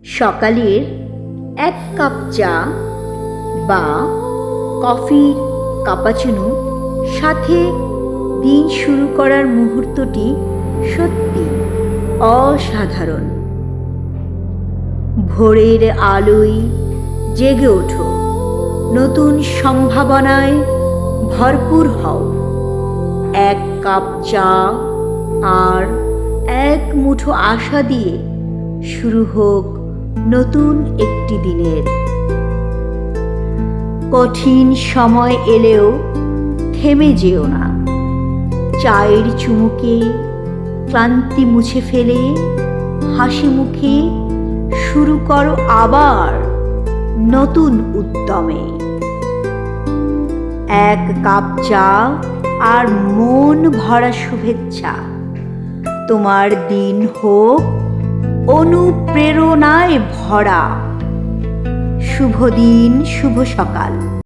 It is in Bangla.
সকালের এক কাপ চা বা কফির কাপাচিনো সাথে দিন শুরু করার মুহূর্তটি সত্যি অসাধারণ। ভোরের আলোয় জেগে ওঠো, নতুন সম্ভাবনায় ভরপুর হও। এক কাপ চা আর এক মুঠো আশা দিয়ে শুরু হোক নতুন একটি দিনের। কঠিন সময় এলেও থেমে যেও না। চায়ের চুমুকে ক্লান্তি মুছে ফেলে হাসি মুখে শুরু করো আবার নতুন উদ্যমে। এক কাপ চা আর মন ভরা শুভেচ্ছা। তোমার দিন হোক অনুপ্রেরণায় ভরা। শুভ দিন, শুভ সকাল।